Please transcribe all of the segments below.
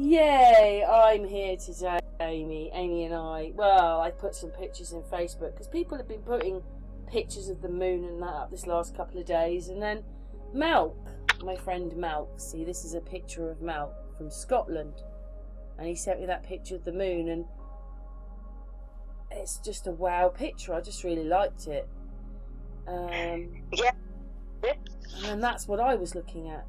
Yay, I'm here today, Amy. Amy and I, well, I put some pictures in Facebook because people have been putting pictures of the moon and that up this last couple of days. And then Malk, my friend Malk, see, this is a picture of Malk from Scotland. And he sent me that picture of the moon, and it's just a wow picture. I just really liked it. Yeah. And then that's what I was looking at.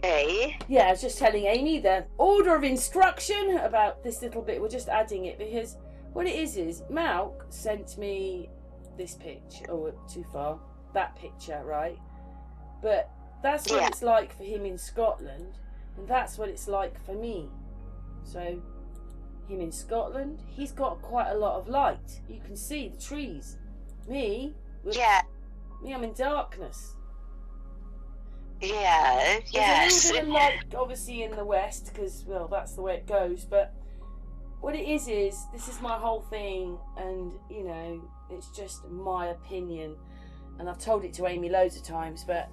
Hey. Yeah, I was just telling Amy the order of instruction about this little bit. We're just adding it because what it is Malk sent me this picture. Oh, too far. That picture, right? But that's what it's like for him in Scotland, and that's what it's like for me. So, him in Scotland, he's got quite a lot of light. You can see the trees. Me, I'm in darkness. Yeah, yes. There's a little bit of light, obviously, in the west, because, well, that's the way it goes. But what it is this is my whole thing, and, you know, it's just my opinion. And I've told it to Amy loads of times, but,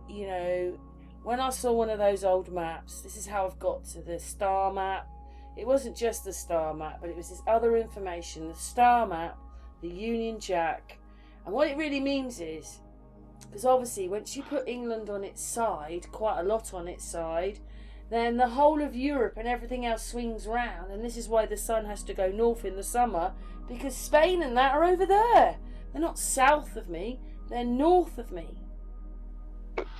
you know, when I saw one of those old maps, this is how I've got to the star map. It wasn't just the star map, but it was this other information, the star map, the Union Jack. And what it really means is, because obviously once you put England on its side, quite a lot on its side, then the whole of Europe and everything else swings round. And this is why the sun has to go north in the summer, because Spain and that are over there. They're not south of me, they're north of me.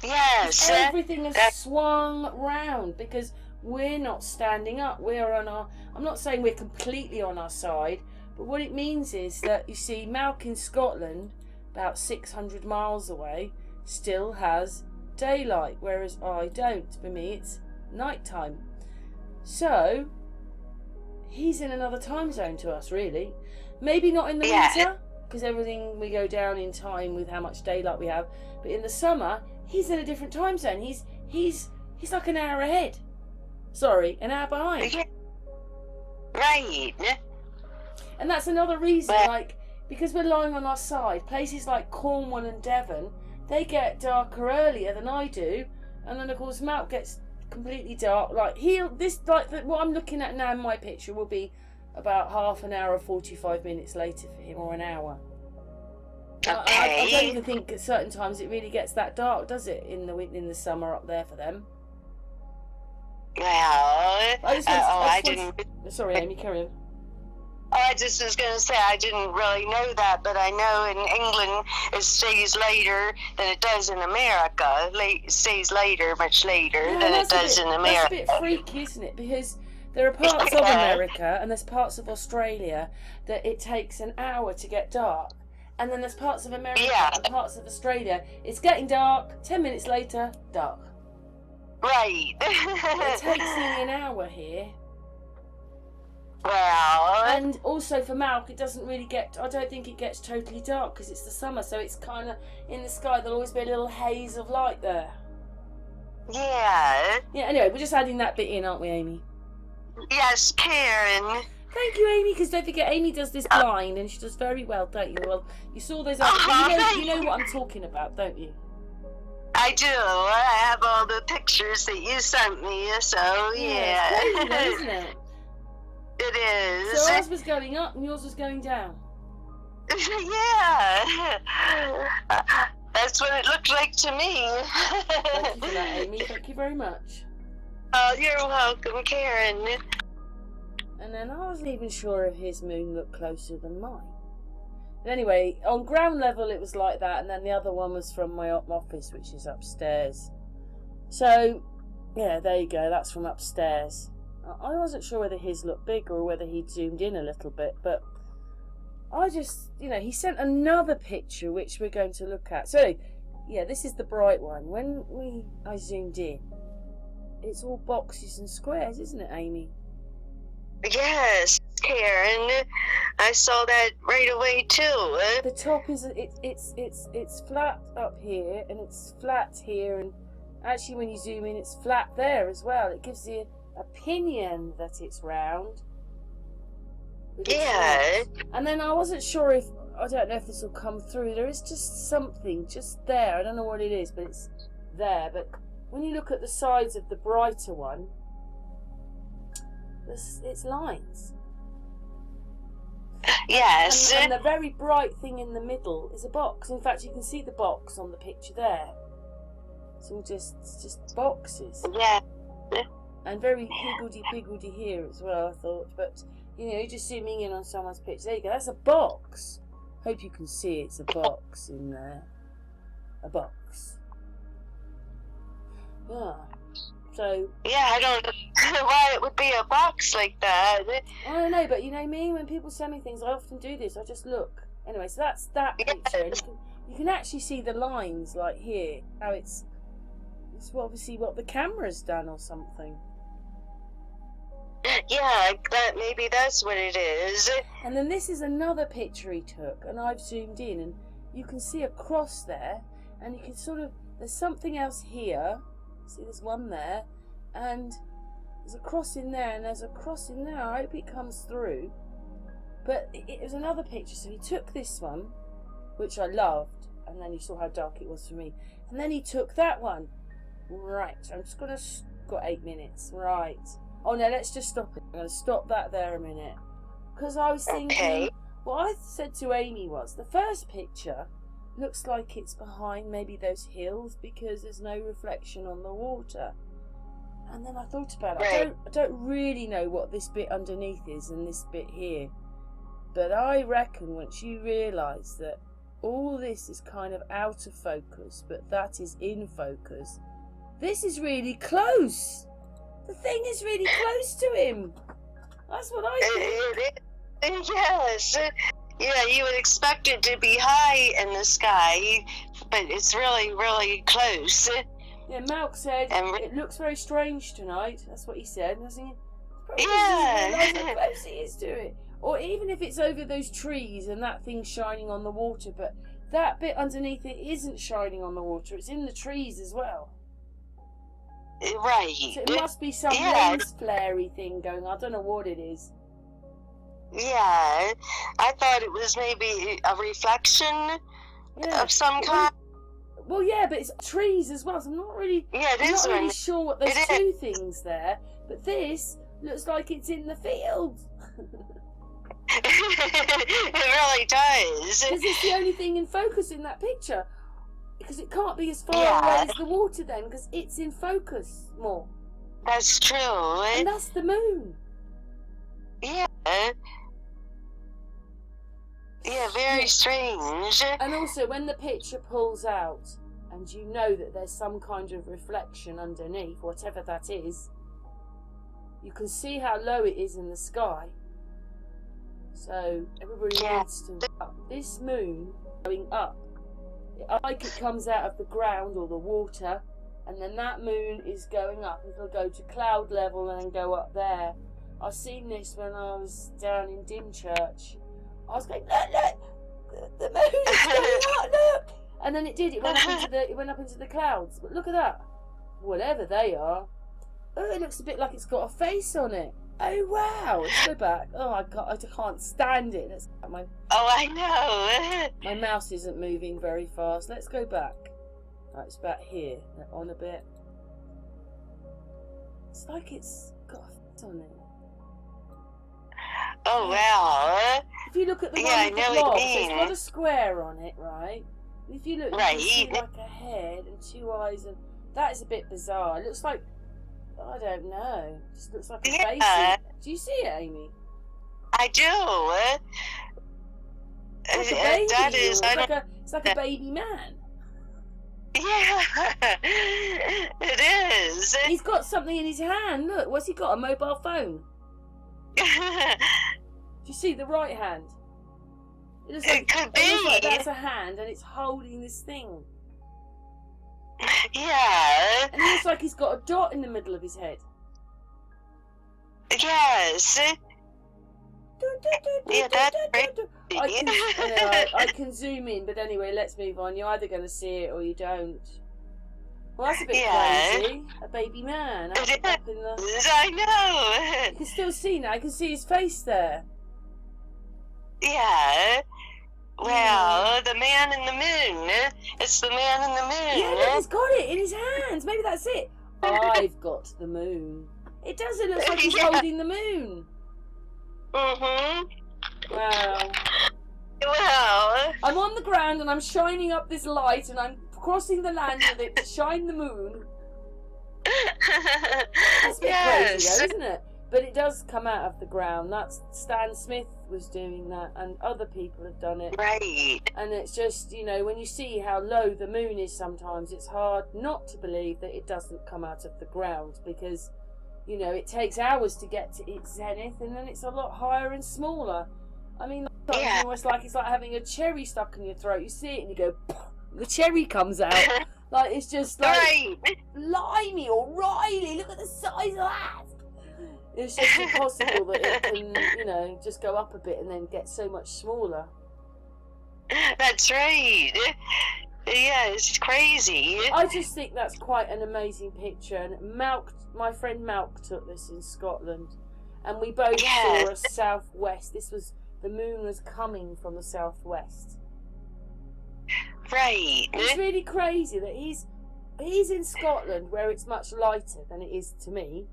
Yes. Everything has swung round because we're not standing up. We're on our... I'm not saying we're completely on our side, but what it means is that, you see, Malk in Scotland, about 600 miles away, still has daylight, whereas I don't. For me, it's night time. So, he's in another time zone to us, really. Maybe not in the winter, because everything, we go down in time with how much daylight we have. But in the summer, he's in a different time zone. He's like an hour ahead. Sorry, an hour behind. Right. And that's another reason, like, because we're lying on our side, places like Cornwall and Devon, they get darker earlier than I do. And then, of course, Malk gets completely dark. Like, what I'm looking at now in my picture will be about half an hour or 45 minutes later for him, or an hour. Okay. I don't even think at certain times it really gets that dark, does it, in the summer up there for them? Well, I didn't. Sorry, Amy, carry on. I just was going to say I didn't really know that, but I know in England it stays later than it does in America. It stays later, much later than it does in America. That's a bit freaky, isn't it? Because there are parts of America and there's parts of Australia that it takes an hour to get dark. And then there's parts of America and parts of Australia, it's getting dark, 10 minutes later, dark. Right. It takes nearly an hour here. Well, and also for Malk, it doesn't really get, I don't think it gets totally dark because it's the summer, so it's kind of in the sky, there'll always be a little haze of light there. Yeah. Yeah, anyway, we're just adding that bit in, aren't we, Amy? Yes, Karen. Thank you, Amy, because don't forget, Amy does this blind, and she does very well, don't you? Well, you saw those you know what I'm talking about, don't you? I do. I have all the pictures that you sent me, so yeah. It's crazy, isn't it? It is. So ours was going up and yours was going down. Yeah. That's what it looked like to me. Thank you for that, Amy. Thank you very much. Oh, you're welcome, Karen. And then I wasn't even sure if his moon looked closer than mine. But anyway, on ground level it was like that, and then the other one was from my office, which is upstairs. So, yeah, there you go. That's from upstairs. I wasn't sure whether his looked bigger or whether he'd zoomed in a little bit, but I just, you know, he sent another picture which we're going to look at. So, yeah, this is the bright one. When I zoomed in, it's all boxes and squares, isn't it, Amy? Yes, Karen. I saw that right away too. The top is it's flat up here and it's flat here, and actually when you zoom in, it's flat there as well. It gives the opinion that it's round. Yeah. And then I wasn't sure if, I don't know if this will come through. There is just something just there. I don't know what it is, but it's there. But when you look at the sides of the brighter one, it's lines. Yes. And the very bright thing in the middle is a box. In fact, you can see the box on the picture there. It's all just boxes. Yeah. And very higgledy-piggledy here as well, I thought. But, you're just zooming in on someone's picture. There you go, that's a box. Hope you can see it's a box in there. A box. Yeah. So... Yeah, I don't know why it would be a box like that. I don't know, but me, when people send me things, I often do this. I just look. Anyway, so that's that picture. And you can actually see the lines, like here, how it's obviously what the camera's done or something. Yeah, maybe that's what it is. And then this is another picture he took, and I've zoomed in, and you can see a cross there, and you can there's something else here. See, there's one there, and there's a cross in there, and there's a cross in there. I hope it comes through. But it was another picture, so he took this one, which I loved, and then you saw how dark it was for me. And then he took that one. Right, I'm just got 8 minutes. Right. Oh no, let's just stop it. I'm going to stop that there a minute. Because I was thinking, what I said to Amy was, the first picture looks like it's behind maybe those hills because there's no reflection on the water. And then I thought about it. Right. I don't really know what this bit underneath is and this bit here. But I reckon once you realise that all this is kind of out of focus, but that is in focus, this is really close. The thing is really close to him. That's what I think. Yes. Yeah, you would expect it to be high in the sky, but it's really, really close. Yeah, Malk said, it looks very strange tonight. That's what he said. And I was thinking, how close he is to it. Or even if it's over those trees and that thing's shining on the water, but that bit underneath it isn't shining on the water. It's in the trees as well. Right. So it must be some lens flare-y thing going on. I don't know what it is. Yeah, I thought it was maybe a reflection of some kind. Well, yeah, but it's trees as well, so I'm not really, really sure what those two things there. But this looks like it's in the field. It really does. Because it's the only thing in focus in that picture. Because it can't be as far away as the water then, because it's in focus more. That's true. And that's the moon. Yeah. Yeah, very strange. And also, when the picture pulls out, and you know that there's some kind of reflection underneath, whatever that is, you can see how low it is in the sky. So, everybody needs to... This moon going up, like it comes out of the ground or the water, and then that moon is going up. It'll go to cloud level and then go up there. I've seen this when I was down in Dymchurch. I was going, look, the moon is going up, look. And then it did. It went up into the clouds. But look at that. Whatever they are. Oh, it looks a bit like it's got a face on it. Oh wow! Let's go back. Oh, I can't stand it. I know. My mouse isn't moving very fast. Let's go back. Right, it's about here. On a bit. It's like it's got a face on it. Oh wow! If you look at the one with the blob, so it's got a square on it, right? If you look, you can see like a head and 2 eyes, and that is a bit bizarre. It looks like, I don't know, it just looks like a face. Do you see it, Amy? I do. It's like a baby. It's like a baby man. Yeah, it is. He's got something in his hand. Look, what's he got? A mobile phone. Do you see the right hand? It could be. It looks like that's a hand, and it's holding this thing. Yeah. And it looks like he's got a dot in the middle of his head. Yes. Yeah, that's great. I can zoom in, but anyway, let's move on. You're either going to see it or you don't. Well, that's a bit crazy. A baby man. Up in the... I know. You can still see now. I can see his face there. Yeah. Well, the man in the moon. It's the man in the moon. Yeah, look, he's got it in his hands. Maybe that's it. I've got the moon. It does. It looks like he's holding the moon. Mhm. Wow. Well. I'm on the ground and I'm shining up this light and I'm crossing the land with it to shine the moon. That's a bit crazy though, isn't it? But it does come out of the ground. That's Stan Smith was doing that, and other people have done it. Right. And it's just, you know, when you see how low the moon is sometimes, it's hard not to believe that it doesn't come out of the ground, because, you know, it takes hours to get to its zenith, and then it's a lot higher and smaller. I mean, it's almost like it's like having a cherry stuck in your throat. You see it and you go, the cherry comes out. Like, it's just like, blimey, O'Reilly, look at the size of that. It's just impossible that it can, you know, just go up a bit and then get so much smaller. That's right. Yeah, it's crazy. I just think that's quite an amazing picture. And my friend Malk took this in Scotland, and we both saw a southwest. The moon was coming from the southwest. Right. It's really crazy that he's in Scotland, where it's much lighter than it is to me.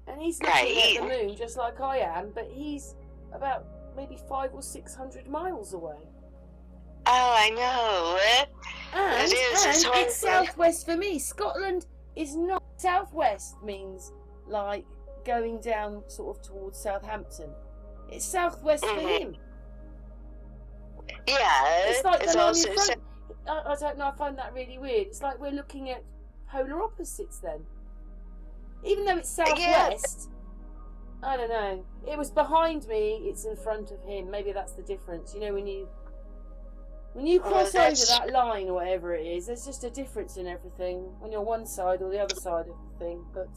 And he's looking at the moon just like I am, but he's about maybe 500 or 600 miles away. Oh, I know. And it's southwest for me. Scotland is not southwest, means like going down sort of towards Southampton. It's southwest for him. Yeah. It's like the line in front. I don't know, I find that really weird. It's like we're looking at polar opposites then. Even though it's southwest, I don't know. It was behind me, it's in front of him. Maybe that's the difference. You know, when you cross over that line or whatever it is, there's just a difference in everything when you're one side or the other side of the thing. But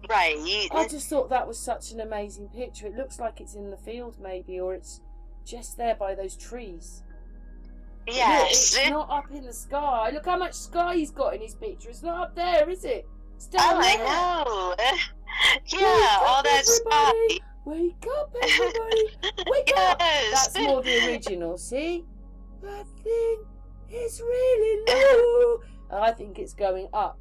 right. I just thought that was such an amazing picture. It looks like it's in the field maybe, or it's just there by those trees. Yes. Look, it's not up in the sky. Look how much sky he's got in his picture. It's not up there, is it? It's down there. I know. Yeah, all that sky. Wake up, everybody! Wake up! That's more the original. See, that thing is really low. I think it's going up.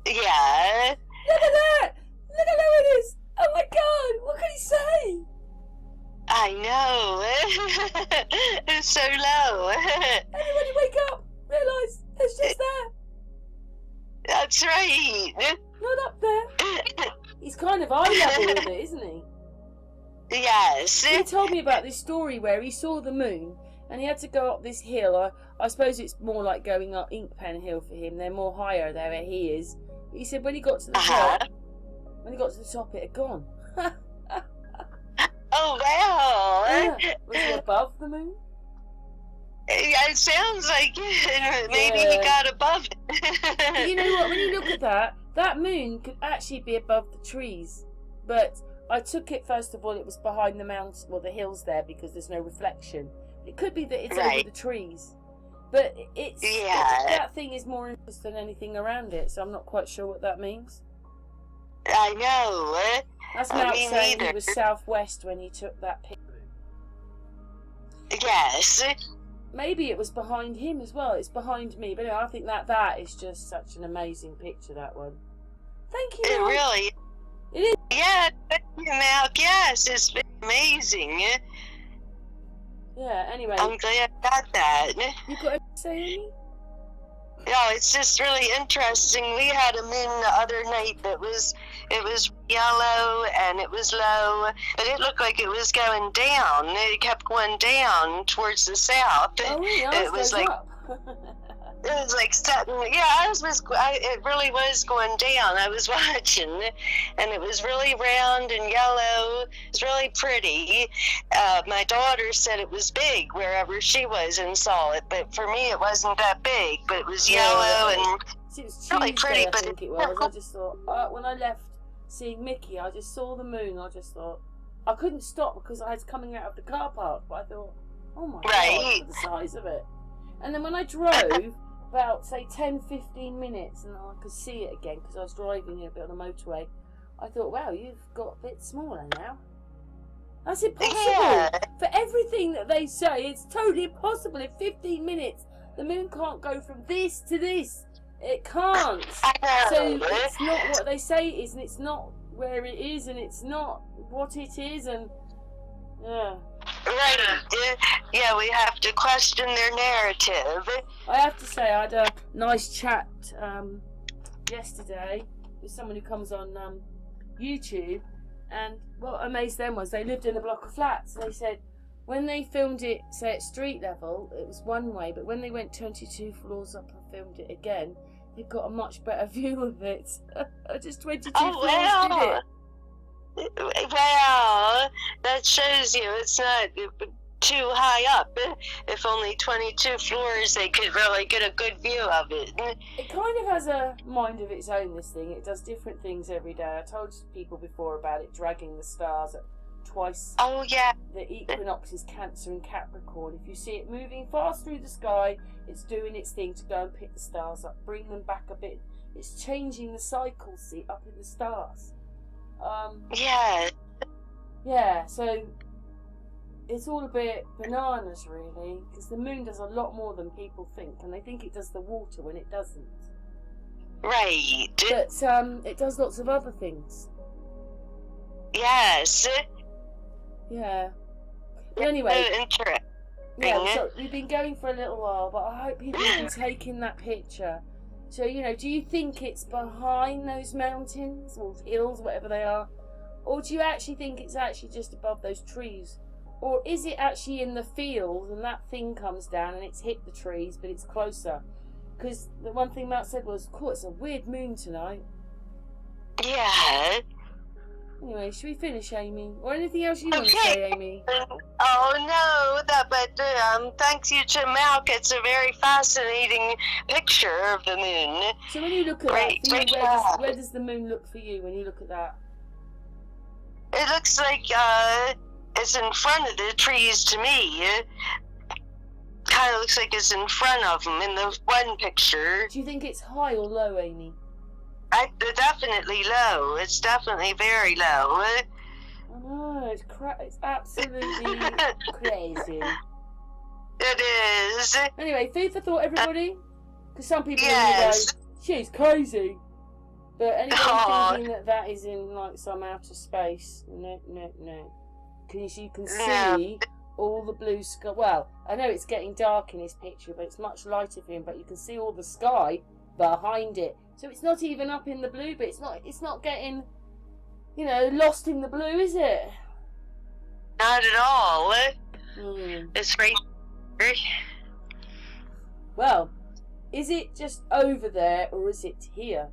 Yeah. Look at that! Look how low it is! Oh my God! What can he say? I know. It's so low. Everybody wake up! Realise it's just there. That's right. Not up there. He's kind of eye level with it, isn't he? Yes. He told me about this story where he saw the moon and he had to go up this hill. I suppose it's more like going up Inkpen Hill for him. They're more higher there where he is. He said when he got to the top, it had gone. Oh wow! Yeah. Was he above the moon? Yeah, it sounds like maybe he got above it. But you know what? When you look at that moon could actually be above the trees. But I took it, first of all, it was behind the mountain, well, the hills there, because there's no reflection. It could be that it's over the trees. But that thing is more interesting than anything around it, so I'm not quite sure what that means. I know. That's Matt saying he was southwest when he took that picture. Yes. Maybe it was behind him as well. It's behind me, but I think that is just such an amazing picture, that one. Thank you. It really. It is. Yeah, thank you, Malk. Yes, it's been amazing. Yeah. Anyway. I'm glad I got that. You got anything to say, Amy? No, it's just really interesting. We had a moon the other night it was yellow and it was low, but it looked like it was going down. It kept going down towards the south. Oh, really? It was like up. it was like sudden. Yeah, it really was going down. I was watching, and it was really round and yellow. It was really pretty. My daughter said it was big wherever she was and saw it, but for me it wasn't that big. But it was yellow and it was really Tuesday, pretty. I think it was. I just thought when I left seeing Mickey, I just saw the moon. I just thought I couldn't stop because I was coming out of the car park. But I thought, oh my God, look at the size of it. And then when I drove about, say, 10-15 minutes, and I could see it again because I was driving a bit on the motorway, I thought, wow, you've got a bit smaller now. That's impossible. Yeah. For everything that they say, it's totally impossible. In 15 minutes, the moon can't go from this to this. It can't. I know. So it's not what they say it is, and it's not where it is, and it's not what it is, and yeah. Right. Yeah, we have to question their narrative. I have to say, I had a nice chat yesterday with someone who comes on YouTube, and what amazed them was they lived in a block of flats. They said when they filmed it, say at street level, it was one way, but when they went 22 floors up and filmed it again, they got a much better view of it. Just 22 floors did it. Well, that shows you it's not too high up. If only 22 floors, they could really get a good view of it. It kind of has a mind of its own, this thing. It does different things every day. I told people before about it dragging the stars at twice. Oh, yeah. The equinox is Cancer and Capricorn. If you see it moving fast through the sky, it's doing its thing to go and pick the stars up, bring them back a bit. It's changing the cycle, see, up in the stars. Yeah. Yeah, so it's all a bit bananas, really, because the moon does a lot more than people think, and they think it does the water when it doesn't. Right. But it does lots of other things. Yes. Yeah. But anyway, Interesting. yeah, so we've been going for a little while, but I hope people have been taking that picture. So, do you think it's behind those mountains or hills, whatever they are? Or do you actually think it's actually just above those trees? Or is it actually in the field and that thing comes down and it's hit the trees, but it's closer? Because the one thing Matt said was, cool, it's a weird moon tonight. Yeah. Anyway, should we finish, Amy? Or anything else you want to say, Amy? Oh, no, but thanks you to Malk, it's a very fascinating picture of the moon. So when you look at that, for you, where does the moon look for you when you look at that? It looks like it's in front of the trees to me. Kind of looks like it's in front of them in the one picture. Do you think it's high or low, Amy? Definitely low. It's definitely very low. I know, it's absolutely crazy. It is. Anyway, food for thought, everybody. Because some people Yes. are going to go, she's crazy. But anybody thinking that is in like some outer space, no. Because you can see all the blue sky. Well, I know it's getting dark in this picture, but it's much lighter for him. But you can see all the sky behind it. So it's not even up in the blue, but it's not getting, lost in the blue, is it? Not at all. Mm. It's right. Well, is it just over there or is it here?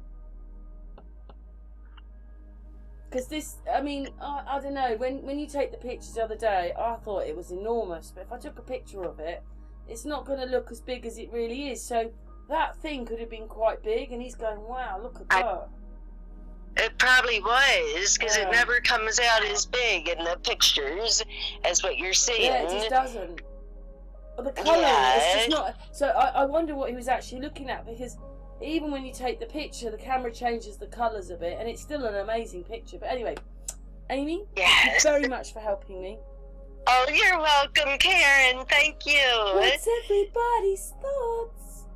Because this, I don't know. When you take the pictures the other day, I thought it was enormous. But if I took a picture of it, it's not going to look as big as it really is. So that thing could have been quite big, and he's going, wow, look at that. It probably was, because it never comes out as big in the pictures as what you're seeing. Yeah, it just doesn't. But the colour, it's just not. So I wonder what he was actually looking at, because even when you take the picture, the camera changes the colours a bit, and it's still an amazing picture. But anyway, Amy, thank you very much for helping me. Oh, you're welcome, Karen. Thank you. What's everybody's thoughts?